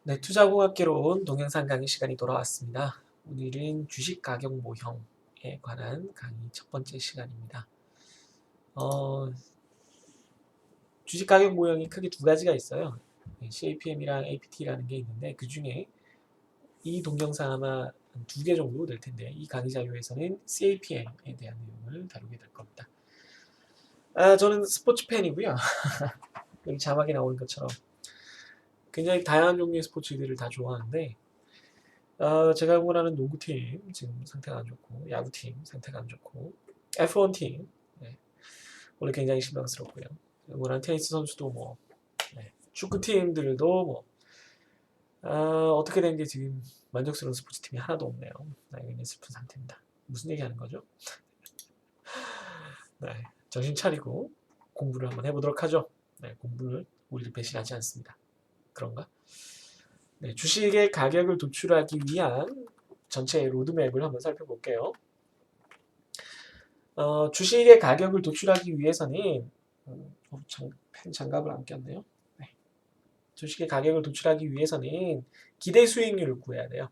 네, 투자공학개로 온 동영상 강의 시간이 돌아왔습니다. 오늘은 주식 가격 모형에 관한 강의 첫 번째 시간입니다. 주식 가격 모형이 크게 두 가지가 있어요. CAPM이랑 APT라는 게 있는데 그 중에 이 동영상 아마 두 개 정도 될 텐데 이 강의 자료에서는 CAPM에 대한 내용을 다루게 될 겁니다. 저는 스포츠 팬이고요. 여기 자막에 나오는 것처럼 굉장히 다양한 종류의 스포츠들을 다 좋아하는데 제가 응원하는 농구팀 지금 상태가 안 좋고 야구팀 상태가 안 좋고 F1팀 원래 굉장히 실망스럽고요. 응원하는 테니스 선수도 뭐 축구팀들도 뭐 어떻게 된 게 지금 만족스러운 스포츠팀이 하나도 없네요. 굉장히 슬픈 상태입니다. 무슨 얘기하는 거죠? 정신 차리고 공부를 한번 해보도록 하죠. 공부를 우리를 배신하지 않습니다. 그런가? 주식의 가격을 도출하기 위한 전체 로드맵을 한번 살펴볼게요. 주식의 가격을 도출하기 위해서는 펜 장갑을 안 꼈네요. 주식의 가격을 도출하기 위해서는 기대 수익률을 구해야 돼요.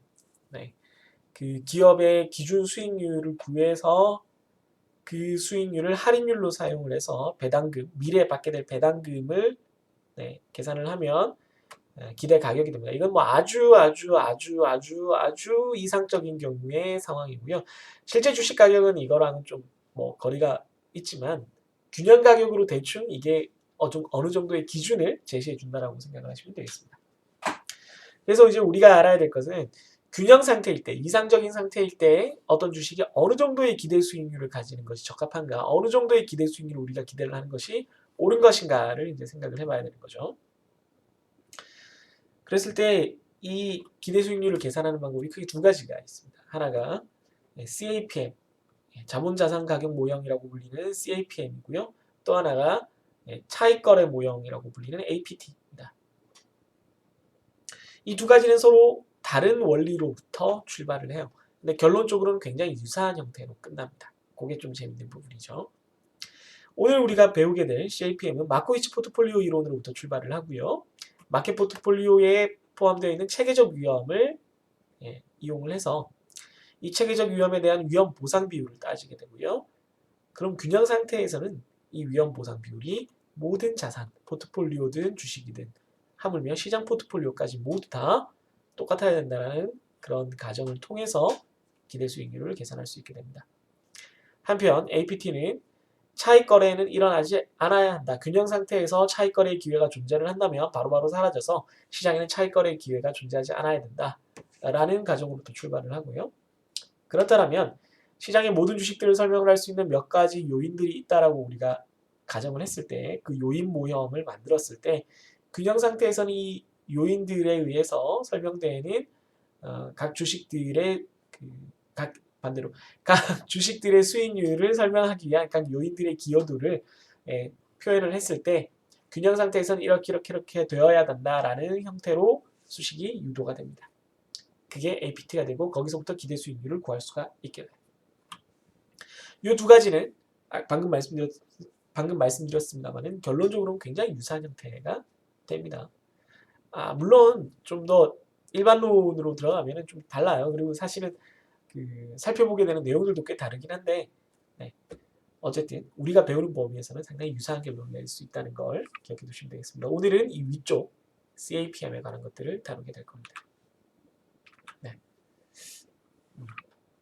그 기업의 기준 수익률을 구해서 그 수익률을 할인율로 사용을 해서 배당금, 미래에 받게 될 배당금을 계산을 하면 기대 가격이 됩니다. 이건 뭐 아주 이상적인 경우의 상황이고요. 실제 주식 가격은 이거랑은 좀 뭐 거리가 있지만 균형 가격으로 대충 이게 어느 정도의 기준을 제시해 준다라고 생각을 하시면 되겠습니다. 그래서 이제 우리가 알아야 될 것은 균형 상태일 때, 이상적인 상태일 때 어떤 주식이 어느 정도의 기대 수익률을 가지는 것이 적합한가, 어느 정도의 기대 수익률을 우리가 기대를 하는 것이 옳은 것인가를 이제 생각을 해봐야 되는 거죠. 그랬을 때 이 기대 수익률을 계산하는 방법이 크게 두 가지가 있습니다. 하나가 CAPM, 자본자산 가격 모형이라고 불리는 CAPM이고요. 또 하나가 차익거래 모형이라고 불리는 APT입니다. 이 두 가지는 서로 다른 원리로부터 출발을 해요. 근데 결론적으로는 굉장히 유사한 형태로 끝납니다. 그게 좀 재밌는 부분이죠. 오늘 우리가 배우게 될 CAPM은 마코이치 포트폴리오 이론으로부터 출발을 하고요. 마켓 포트폴리오에 포함되어 있는 체계적 위험을 이용을 해서 이 체계적 위험에 대한 위험 보상 비율을 따지게 되고요. 그럼 균형 상태에서는 이 위험 보상 비율이 모든 자산, 포트폴리오든 주식이든 하물며 시장 포트폴리오까지 모두 다 똑같아야 된다는 그런 가정을 통해서 기대 수익률을 계산할 수 있게 됩니다. 한편 APT는 차익 거래는 일어나지 않아야 한다. 균형 상태에서 차익 거래의 기회가 존재를 한다면 바로바로 사라져서 시장에는 차익 거래의 기회가 존재하지 않아야 된다. 라는 가정으로부터 출발을 하고요. 그렇다면 시장의 모든 주식들을 설명을 할 수 있는 몇 가지 요인들이 있다라고 우리가 가정을 했을 때 그 요인 모형을 만들었을 때 균형 상태에서는 이 요인들에 의해서 설명되는 각 주식들의 각 반대로 각 주식들의 수익률을 설명하기 위한 각 요인들의 기여도를 표현을 했을 때 균형 상태에서는 이렇게 되어야 된다라는 형태로 수식이 유도가 됩니다. 그게 APT가 되고 거기서부터 기대 수익률을 구할 수가 있게 돼요. 이 두 가지는 방금 말씀드렸습니다만은 결론적으로는 굉장히 유사한 형태가 됩니다. 물론 좀 더 일반론으로 들어가면 좀 달라요. 그리고 사실은 살펴보게 되는 내용들도 꽤 다르긴 한데 어쨌든 우리가 배우는 범위에서는 상당히 유사한 결론을 낼 수 있다는 걸 기억해 두시면 되겠습니다. 오늘은 이 위쪽 CAPM에 관한 것들을 다루게 될 겁니다.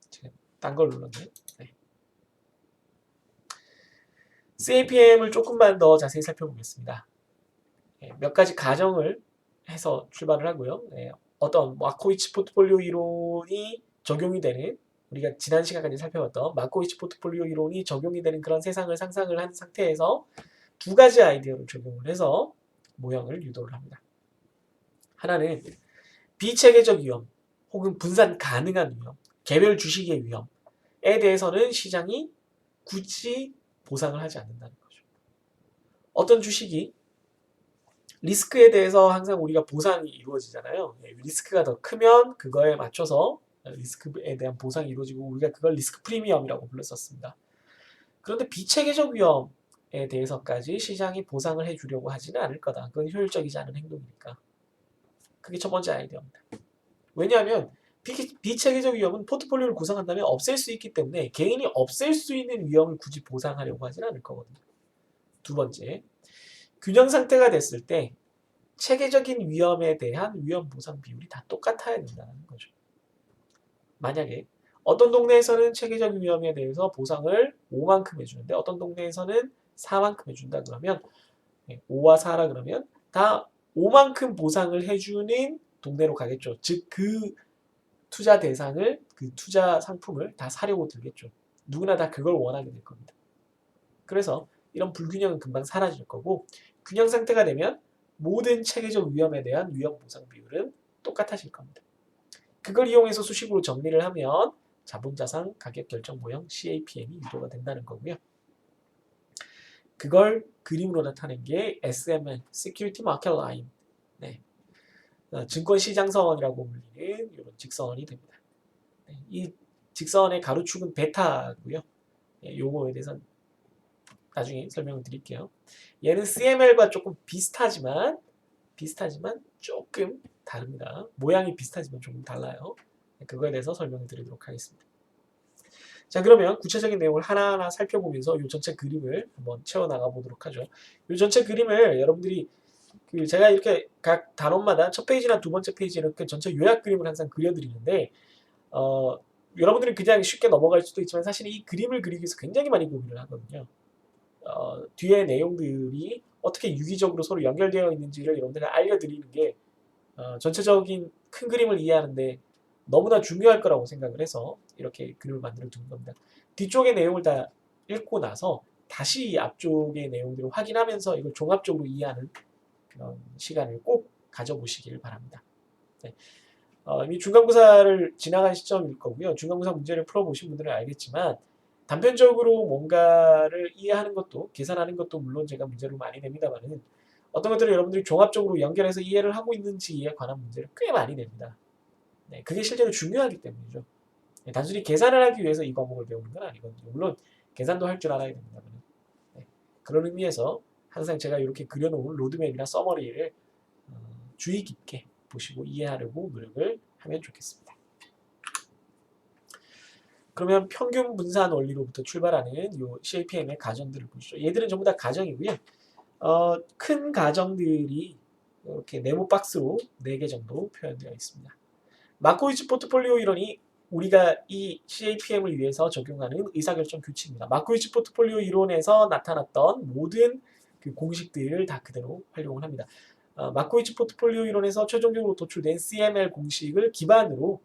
제가 딴 걸 눌렀네. CAPM을 조금만 더 자세히 살펴보겠습니다. 몇 가지 가정을 해서 출발을 하고요. 어떤 마코이치 포트폴리오 이론이 적용이 되는 우리가 지난 시간까지 살펴봤던 마코이치 포트폴리오 이론이 적용이 되는 그런 세상을 상상을 한 상태에서 두 가지 아이디어를 적용을 해서 모형을 유도를 합니다. 하나는 비체계적 위험 혹은 분산 가능한 위험, 개별 주식의 위험에 대해서는 시장이 굳이 보상을 하지 않는다는 거죠. 어떤 주식이 리스크에 대해서 항상 우리가 보상이 이루어지잖아요. 리스크가 더 크면 그거에 맞춰서 리스크에 대한 보상이 이루어지고 우리가 그걸 리스크 프리미엄이라고 불렀었습니다. 그런데 비체계적 위험에 대해서까지 시장이 보상을 해주려고 하지는 않을 거다. 그건 효율적이지 않은 행동이니까. 그게 첫 번째 아이디어입니다. 왜냐하면 비체계적 위험은 포트폴리오를 구성한 다음에 없앨 수 있기 때문에 개인이 없앨 수 있는 위험을 굳이 보상하려고 하진 않을 거거든요. 두 번째, 균형 상태가 됐을 때 체계적인 위험에 대한 위험 보상 비율이 다 똑같아야 된다는 거죠. 만약에 어떤 동네에서는 체계적 위험에 대해서 보상을 5만큼 해주는데 어떤 동네에서는 4만큼 해준다 그러면 5와 4라 그러면 다 5만큼 보상을 해주는 동네로 가겠죠. 즉 그 투자 대상을 그 투자 상품을 다 사려고 들겠죠. 누구나 다 그걸 원하게 될 겁니다. 그래서 이런 불균형은 금방 사라질 거고 균형 상태가 되면 모든 체계적 위험에 대한 위험 보상 비율은 똑같아질 겁니다. 그걸 이용해서 수식으로 정리를 하면 자본자산 가격 결정 모형 CAPM이 유도가 된다는 거고요. 그걸 그림으로 나타낸 게 SML, Security Market Line. 네. 증권시장선이라고 불리는 이런 직선이 됩니다. 네. 이 직선의 가로축은 베타고요. 네, 요거에 대해서는 나중에 설명을 드릴게요. 얘는 CML과 조금 비슷하지만 조금 다릅니다. 모양이 비슷하지만 조금 달라요. 그거에 대해서 설명을 드리도록 하겠습니다. 자, 그러면 구체적인 내용을 하나하나 살펴보면서 이 전체 그림을 한번 채워나가 보도록 하죠. 이 전체 그림을 여러분들이 제가 이렇게 각 단원마다 첫 페이지나 두 번째 페이지에 이렇게 전체 요약 그림을 항상 그려드리는데 여러분들이 그냥 쉽게 넘어갈 수도 있지만 사실 이 그림을 그리기 위해서 굉장히 많이 고민을 하거든요. 뒤에 내용들이 어떻게 유기적으로 서로 연결되어 있는지를 여러분들이 알려드리는 게 전체적인 큰 그림을 이해하는데 너무나 중요할 거라고 생각을 해서 이렇게 글을 만들어 두는 겁니다. 뒤쪽의 내용을 다 읽고 나서 다시 앞쪽의 내용들을 확인하면서 이걸 종합적으로 이해하는 그런 시간을 꼭 가져보시길 바랍니다. 네. 이미 중간고사를 지나간 시점일 거고요. 중간고사 문제를 풀어보신 분들은 알겠지만 단편적으로 뭔가를 이해하는 것도 계산하는 것도 물론 제가 문제로 많이 냅니다만은 어떤 것들을 여러분들이 종합적으로 연결해서 이해를 하고 있는지에 관한 문제를 꽤 많이 냅니다. 네, 그게 실제로 중요하기 때문이죠. 네, 단순히 계산을 하기 위해서 이 과목을 배우는 건 아니거든요. 물론 계산도 할 줄 알아야 됩니다만 네, 그런 의미에서 항상 제가 이렇게 그려놓은 로드맵이나 서머리를 주의 깊게 보시고 이해하려고 노력을 하면 좋겠습니다. 그러면 평균 분산 원리로부터 출발하는 이 CAPM의 가정들을 보시죠. 얘들은 전부 다 가정이고요. 큰 가정들이 이렇게 네모 박스로 4개 정도 표현되어 있습니다. 마코이츠 포트폴리오 이론이 우리가 이 CAPM을 위해서 적용하는 의사결정 규칙입니다. 마코이츠 포트폴리오 이론에서 나타났던 모든 그 공식들을 다 그대로 활용을 합니다. 마코이츠 포트폴리오 이론에서 최종적으로 도출된 CML 공식을 기반으로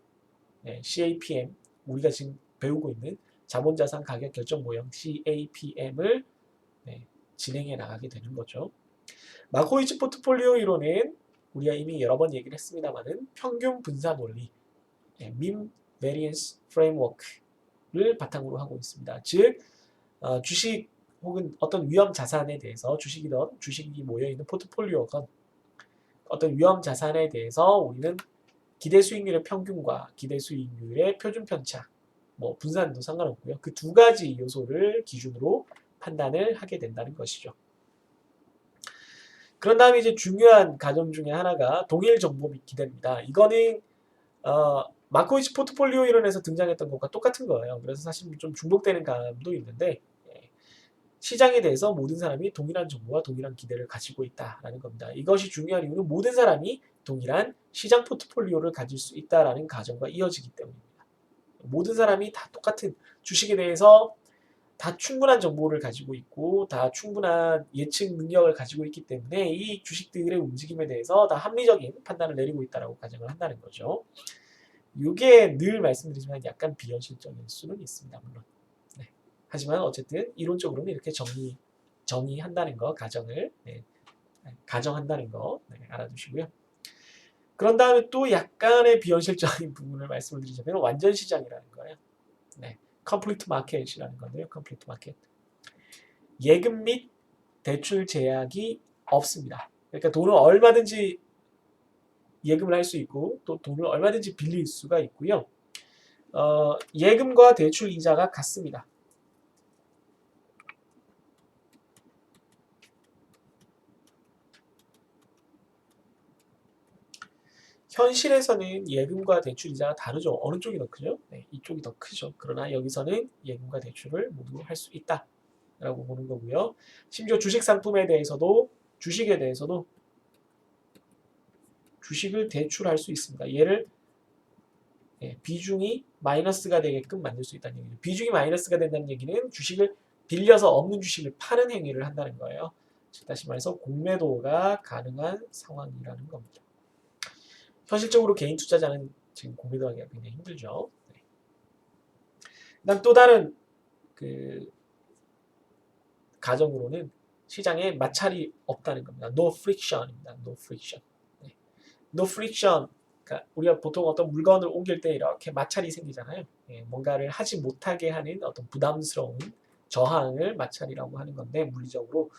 CAPM, 우리가 지금 배우고 있는 자본자산 가격 결정 모형 CAPM을 진행해 나가게 되는 거죠. 마코이츠 포트폴리오 이론은 우리가 이미 여러 번 얘기를 했습니다만은 평균 분산 원리, mean variance framework를 바탕으로 하고 있습니다. 즉 주식 혹은 어떤 위험 자산에 대해서 주식이든 주식이 모여있는 포트폴리오건 어떤 위험 자산에 대해서 우리는 기대 수익률의 평균과 기대 수익률의 표준 편차, 뭐 분산도 상관없고요. 그 두 가지 요소를 기준으로 판단을 하게 된다는 것이죠. 그런 다음에 이제 중요한 가정 중에 하나가 동일 정보 및 기대입니다. 이거는 마코이츠 포트폴리오 이론에서 등장했던 것과 똑같은 거예요. 그래서 사실 좀 중복되는 감도 있는데 시장에 대해서 모든 사람이 동일한 정보와 동일한 기대를 가지고 있다라는 겁니다. 이것이 중요한 이유는 모든 사람이 동일한 시장 포트폴리오를 가질 수 있다라는 가정과 이어지기 때문입니다. 모든 사람이 다 똑같은 주식에 대해서 다 충분한 정보를 가지고 있고 다 충분한 예측 능력을 가지고 있기 때문에 이 주식들의 움직임에 대해서 다 합리적인 판단을 내리고 있다라고 가정을 한다는 거죠. 이게 늘 말씀드리지만 약간 비현실적일 수는 있습니다. 물론. 네. 하지만 어쨌든 이론적으로는 이렇게 정의한다는 거, 가정한다는 거 알아두시고요. 그런 다음에 또 약간의 비현실적인 부분을 말씀을 드리자면 완전 시장이라는 거예요. 네. 컴플리트 마켓이라는 건데요. 컴플리트 마켓. 예금 및 대출 제약이 없습니다. 그러니까 돈을 얼마든지 예금을 할 수 있고 또 돈을 얼마든지 빌릴 수가 있고요. 예금과 대출 이자가 같습니다. 현실에서는 예금과 대출 이자가 다르죠. 어느 쪽이 더 크죠? 네, 이쪽이 더 크죠. 그러나 여기서는 예금과 대출을 모두 할 수 있다라고 보는 거고요. 심지어 주식 상품에 대해서도 주식에 대해서도 주식을 대출할 수 있습니다. 얘를 비중이 마이너스가 되게끔 만들 수 있다는 얘기죠. 비중이 마이너스가 된다는 얘기는 주식을 빌려서 없는 주식을 파는 행위를 한다는 거예요. 즉 다시 말해서 공매도가 가능한 상황이라는 겁니다. 현실적으로 개인 투자자는 지금 공매도하기가 굉장히 힘들죠. 네. 그다음 또 다른 그 가정으로는 시장에 마찰이 없다는 겁니다. No friction입니다. No friction. 네. No friction. 그러니까 우리가 보통 어떤 물건을 옮길 때 이렇게 마찰이 생기잖아요. 예, 뭔가를 하지 못하게 하는 어떤 부담스러운 저항을 마찰이라고 하는 건데 물리적으로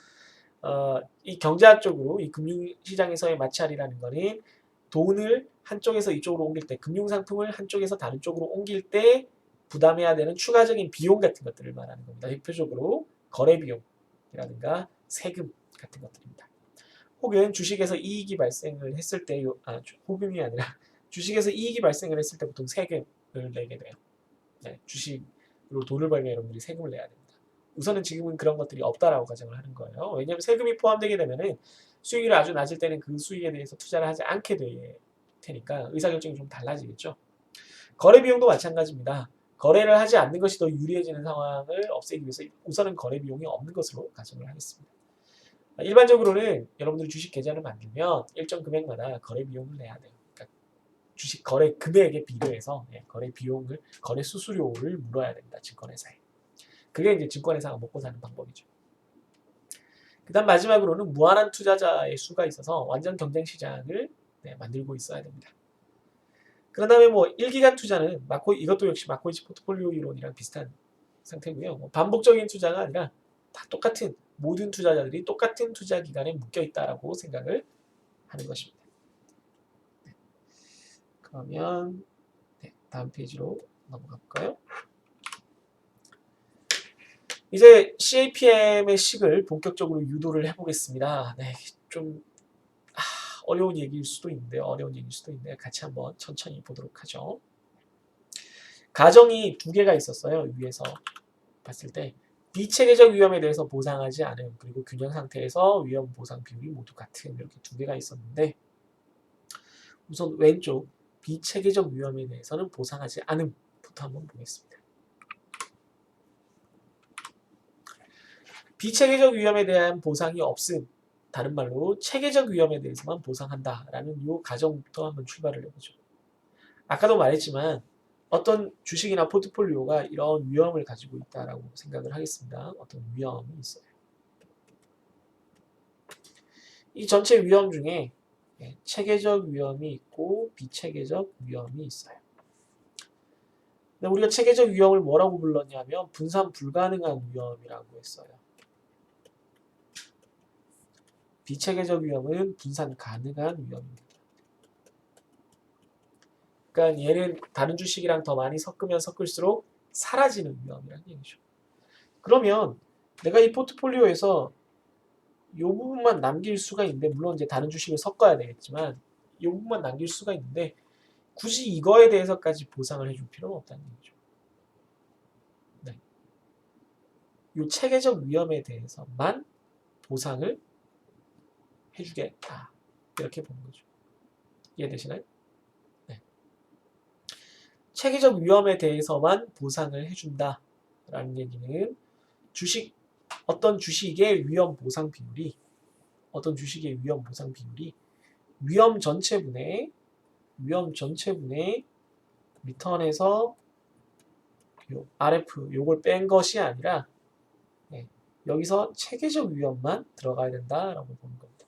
이 경제학적으로 이 금융시장에서의 마찰이라는 거는 돈을 한쪽에서 이쪽으로 옮길 때 금융상품을 한쪽에서 다른 쪽으로 옮길 때 부담해야 되는 추가적인 비용 같은 것들을 말하는 겁니다. 대표적으로 거래비용이라든가 세금 같은 것들입니다. 혹은 주식에서 이익이 발생을 했을 때 혹은이 아니라 주식에서 이익이 발생을 했을 때 보통 세금을 내게 돼요. 네, 주식으로 돈을 벌면 여러분들이 세금을 내야 됩니다. 우선은 지금은 그런 것들이 없다라고 가정을 하는 거예요. 왜냐하면 세금이 포함되게 되면은 수익률이 아주 낮을 때는 그 수익에 대해서 투자를 하지 않게 될 테니까 의사결정이 좀 달라지겠죠. 거래 비용도 마찬가지입니다. 거래를 하지 않는 것이 더 유리해지는 상황을 없애기 위해서 우선은 거래 비용이 없는 것으로 가정을 하겠습니다. 일반적으로는 여러분들이 주식 계좌를 만들면 일정 금액마다 거래 비용을 내야 돼요. 그러니까 주식 거래 금액에 비례해서 거래 비용을, 거래 수수료를 물어야 됩니다. 증권회사에. 그게 이제 증권회사가 먹고 사는 방법이죠. 그 다음 마지막으로는 무한한 투자자의 수가 있어서 완전 경쟁 시장을 만들고 있어야 됩니다. 그런 다음에 뭐 1기간 투자는 이것도 역시 마코이치 포트폴리오 이론이랑 비슷한 상태고요. 뭐 반복적인 투자가 아니라 다 똑같은 모든 투자자들이 똑같은 투자 기간에 묶여 있다라고 생각을 하는 것입니다. 네. 그러면 다음 페이지로 넘어가 볼까요? 이제 CAPM의 식을 본격적으로 유도를 해보겠습니다. 네, 좀 어려운 얘기일 수도 있는데요. 같이 한번 천천히 보도록 하죠. 가정이 두 개가 있었어요. 위에서 봤을 때 비체계적 위험에 대해서 보상하지 않음, 그리고 균형 상태에서 위험 보상 비율이 모두 같은 이렇게 두 개가 있었는데 우선 왼쪽 비체계적 위험에 대해서는 보상하지 않음부터 한번 보겠습니다. 비체계적 위험에 대한 보상이 없음, 다른 말로 체계적 위험에 대해서만 보상한다라는 이 가정부터 한번 출발을 해보죠. 아까도 말했지만 어떤 주식이나 포트폴리오가 이런 위험을 가지고 있다라고 생각을 하겠습니다. 어떤 위험이 있어요. 이 전체 위험 중에 체계적 위험이 있고 비체계적 위험이 있어요. 근데 우리가 체계적 위험을 뭐라고 불렀냐면 분산 불가능한 위험이라고 했어요. 비체계적 위험은 분산 가능한 위험입니다. 그러니까 얘는 다른 주식이랑 더 많이 섞으면 섞을수록 사라지는 위험이라는 얘기죠. 그러면 내가 이 포트폴리오에서 이 부분만 남길 수가 있는데 물론 이제 다른 주식을 섞어야 되겠지만 이 부분만 남길 수가 있는데 굳이 이거에 대해서까지 보상을 해줄 필요는 없다는 얘기죠. 네. 이 체계적 위험에 대해서만 보상을 해주겠다. 이렇게 보는 거죠. 이해되시나요? 네. 체계적 위험에 대해서만 보상을 해준다라는 얘기는 어떤 주식의 위험 보상 비율이 위험 전체분의 리턴에서 RF 요걸 뺀 것이 아니라 여기서 체계적 위험만 들어가야 된다라고 보는 겁니다.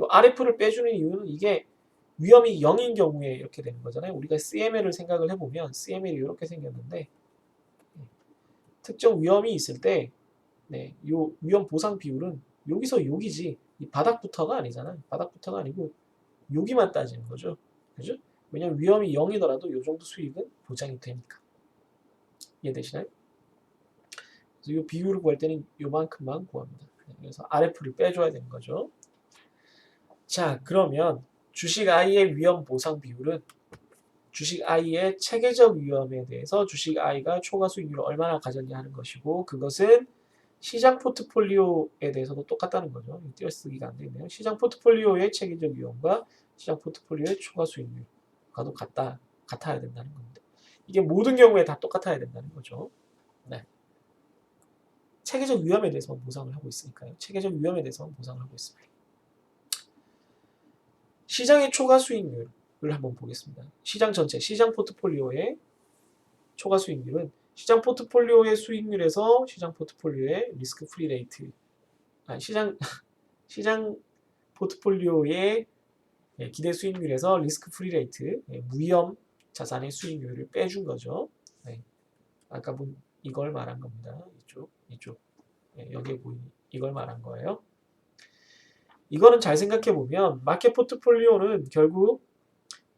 요 RF를 빼주는 이유는 이게 위험이 0인 경우에 이렇게 되는 거잖아요. 우리가 CML을 생각을 해보면 CML이 이렇게 생겼는데 특정 위험이 있을 때 요 위험 보상 비율은 여기서 여기지 이 바닥부터가 아니잖아요. 바닥부터가 아니고 여기만 따지는 거죠. 그죠? 왜냐면 위험이 0이더라도 요 정도 수익은 보장이 되니까. 이해되시나요? 그래서 이 비율을 구할 때는 요만큼만 구합니다. 그래서 RF를 빼줘야 되는 거죠. 자, 그러면 주식 I의 위험 보상 비율은 주식 I의 체계적 위험에 대해서 주식 I가 초과 수익률을 얼마나 가졌냐 하는 것이고, 그것은 시장 포트폴리오에 대해서도 똑같다는 거죠. 띄어쓰기가 안 되네요. 시장 포트폴리오의 체계적 위험과 시장 포트폴리오의 초과 수익률과도 같아야 된다는 겁니다. 이게 모든 경우에 다 똑같아야 된다는 거죠. 네. 체계적 위험에 대해서만 보상을 하고 있으니까요. 체계적 위험에 대해서만 보상을 하고 있습니다. 시장의 초과 수익률을 한번 보겠습니다. 시장 전체, 시장 포트폴리오의 초과 수익률은 시장 포트폴리오의 수익률에서 시장 포트폴리오의 리스크 프리 레이트, 시장 포트폴리오의 기대 수익률에서 리스크 프리 레이트, 무위험 자산의 수익률을 빼준 거죠. 네. 아까 본 이걸 말한 겁니다. 이쪽. 여기에 보이는 이걸 말한 거예요. 이거는 잘 생각해 보면 마켓 포트폴리오는 결국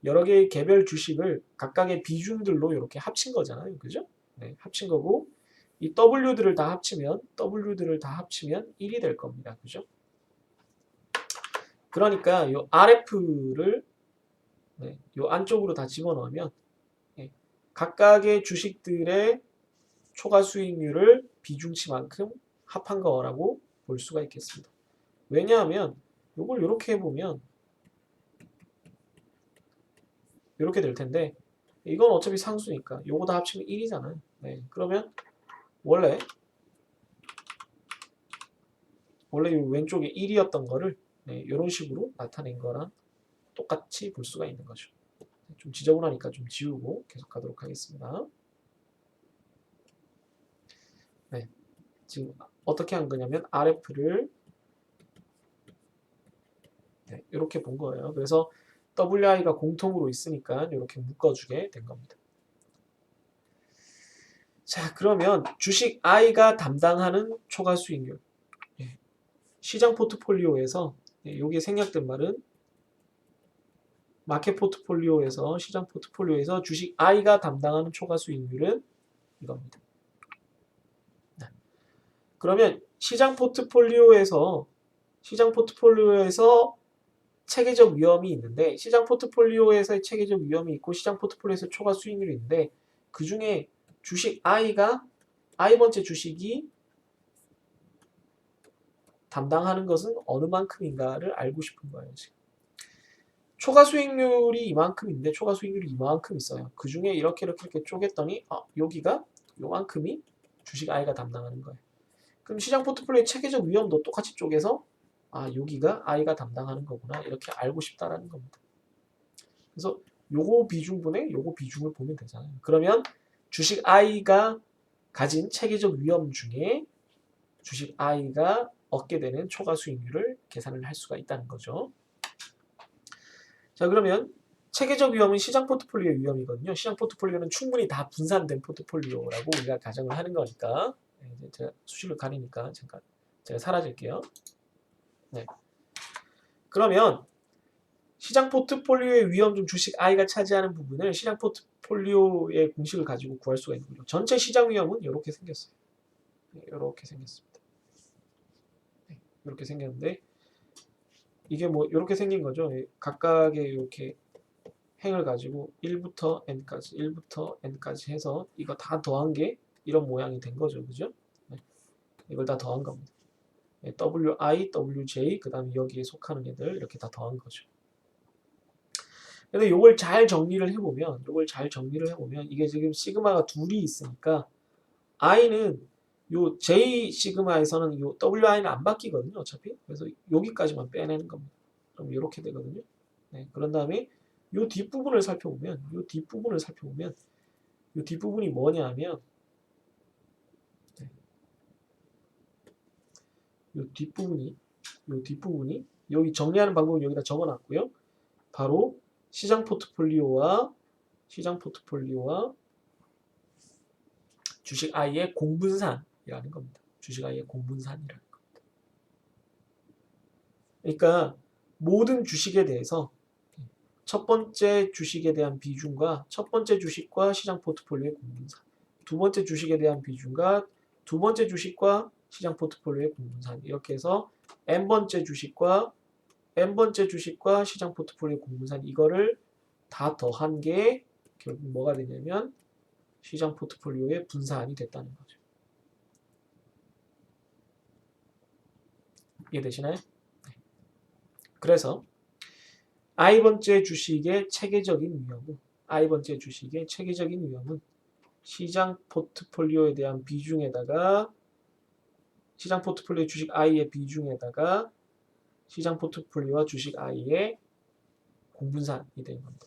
여러 개의 개별 주식을 각각의 비중들로 이렇게 합친 거잖아요. 그죠? 네, 합친 거고, 이 W들을 다 합치면 1이 될 겁니다. 그죠? 그러니까 이 RF를 이 안쪽으로 다 집어넣으면 각각의 주식들의 초과 수익률을 비중치만큼 합한 거라고 볼 수가 있겠습니다. 왜냐하면 이걸 이렇게 해보면 이렇게 될 텐데, 이건 어차피 상수니까 요거 다 합치면 1이잖아요. 네, 그러면 원래 이 왼쪽에 1이었던 거를 이런 식으로 나타낸 거랑 똑같이 볼 수가 있는 거죠. 좀 지저분하니까 좀 지우고 계속 가도록 하겠습니다. 네, 지금 어떻게 한 거냐면 RF를 이렇게 본 거예요. 그래서 WI가 공통으로 있으니까 이렇게 묶어주게 된 겁니다. 자, 그러면 주식 I가 담당하는 초과 수익률, 시장 포트폴리오에서 여기에 생략된 말은 마켓 포트폴리오에서 시장 포트폴리오에서 주식 I가 담당하는 초과 수익률은 이겁니다. 그러면 시장 포트폴리오에서 체계적 위험이 있는데, 시장 포트폴리오에서의 체계적 위험이 있고 시장 포트폴리오에서 초과 수익률이 있는데, 그 중에 주식 I번째 주식이 담당하는 것은 어느 만큼인가를 알고 싶은 거예요. 지금 초과 수익률이 이만큼인데 초과 수익률이 이만큼 있어요. 그 중에 이렇게 쪼갰더니 여기가 요만큼이 주식 I가 담당하는 거예요. 그럼 시장 포트폴리오의 체계적 위험도 똑같이 쪼개서 여기가 I가 담당하는 거구나, 이렇게 알고 싶다라는 겁니다. 그래서 요거 비중분에 요거 비중을 보면 되잖아요. 그러면 주식 I가 가진 체계적 위험 중에 주식 I가 얻게 되는 초과 수익률을 계산을 할 수가 있다는 거죠. 자, 그러면 체계적 위험은 시장 포트폴리오의 위험이거든요. 시장 포트폴리오는 충분히 다 분산된 포트폴리오라고 우리가 가정을 하는 거니까, 이제 제가 수식을 가리니까 잠깐 제가 사라질게요. 네. 그러면 시장 포트폴리오의 위험 중 주식 I가 차지하는 부분을 시장 포트폴리오의 공식을 가지고 구할 수가 있는 거죠. 전체 시장 위험은 이렇게 생겼어요. 이렇게 생겼습니다. 이렇게 생겼는데, 이게 뭐 이렇게 생긴 거죠. 각각의 이렇게 행을 가지고 1부터 n까지 해서 이거 다 더한 게 이런 모양이 된 거죠. 그죠? 이걸 다 더한 겁니다. WI, WJ, 그 다음에 여기에 속하는 애들 이렇게 다 더한 거죠. 근데 요걸 잘 정리를 해보면 이게 지금 시그마가 둘이 있으니까 I는 요 J 시그마에서는 요 WI는 안 바뀌거든요. 어차피. 그래서 여기까지만 빼내는 겁니다. 그럼 이렇게 되거든요. 네, 그런 다음에 요 뒷부분을 살펴보면 요 뒷부분이 뭐냐면 요 뒷부분이 여기 정리하는 방법은 여기다 적어놨고요. 바로 시장 포트폴리오와 주식 I의 공분산이라는 겁니다. 주식 I의 공분산이라는 겁니다. 그러니까 모든 주식에 대해서 첫 번째 주식에 대한 비중과 첫 번째 주식과 시장 포트폴리오의 공분산, 두 번째 주식에 대한 비중과 두 번째 주식과 시장 포트폴리오의 공분산, 이렇게 해서 n번째 주식과 n번째 주식과 시장 포트폴리오 공분산 이거를 다 더한 게 결국 뭐가 되냐면 시장 포트폴리오의 분산이 됐다는 거죠. 이해되시나요? 그래서 I번째 주식의 체계적인 위험은 시장 포트폴리오에 대한 비중에다가 시장 포트폴리오 주식 I의 비중에다가 시장 포트폴리오와 주식 I의 공분산이 되는 겁니다.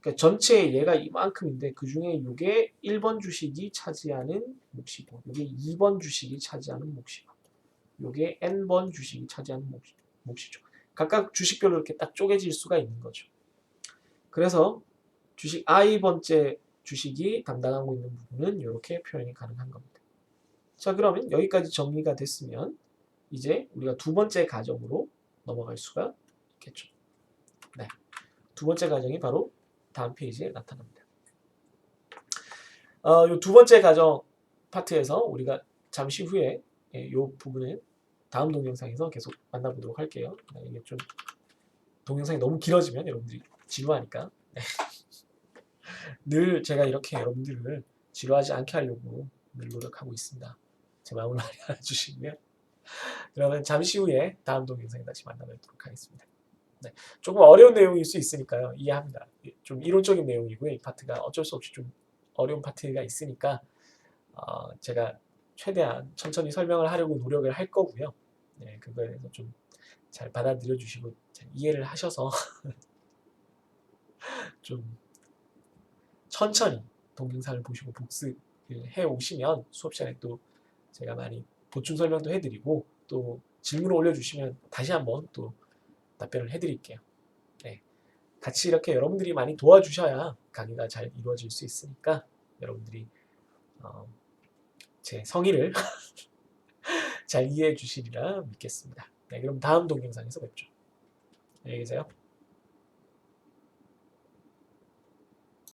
그러니까 전체 얘가 이만큼인데 그 중에 이게 1번 주식이 차지하는 몫이고 이게 2번 주식이 차지하는 몫이고 이게 n번 주식이 차지하는 몫이죠. 각각 주식별로 이렇게 딱 쪼개질 수가 있는 거죠. 그래서 주식 I번째 주식이 담당하고 있는 부분은 이렇게 표현이 가능한 겁니다. 자, 그러면 여기까지 정리가 됐으면 이제 우리가 두 번째 가정으로 넘어갈 수가 있겠죠. 네, 두 번째 가정이 바로 다음 페이지에 나타납니다. 이 두 번째 가정 파트에서 우리가 잠시 후에 이 부분은 다음 동영상에서 계속 만나보도록 할게요. 이게 좀 동영상이 너무 길어지면 여러분들이 지루하니까 늘 제가 이렇게 여러분들을 지루하지 않게 하려고 늘 노력하고 있습니다. 제 마음을 많이 알아주시고요. 그러면 잠시 후에 다음 동영상에 다시 만나뵙도록 하겠습니다. 네, 조금 어려운 내용일 수 있으니까요. 이해합니다. 좀 이론적인 내용이고요. 이 파트가 어쩔 수 없이 좀 어려운 파트가 있으니까 제가 최대한 천천히 설명을 하려고 노력을 할 거고요. 네, 그거에 대해서 좀 잘 받아들여 주시고 잘 이해를 하셔서 좀 천천히 동영상을 보시고 복습을 해 오시면 수업 시간에 또 제가 많이 보충 설명도 해드리고 또 질문을 올려주시면 다시 한번 또 답변을 해드릴게요. 네, 같이 이렇게 여러분들이 많이 도와주셔야 강의가 잘 이루어질 수 있으니까 여러분들이 제 성의를 잘 이해해 주시리라 믿겠습니다. 네, 그럼 다음 동영상에서 뵙죠. 안녕히 계세요.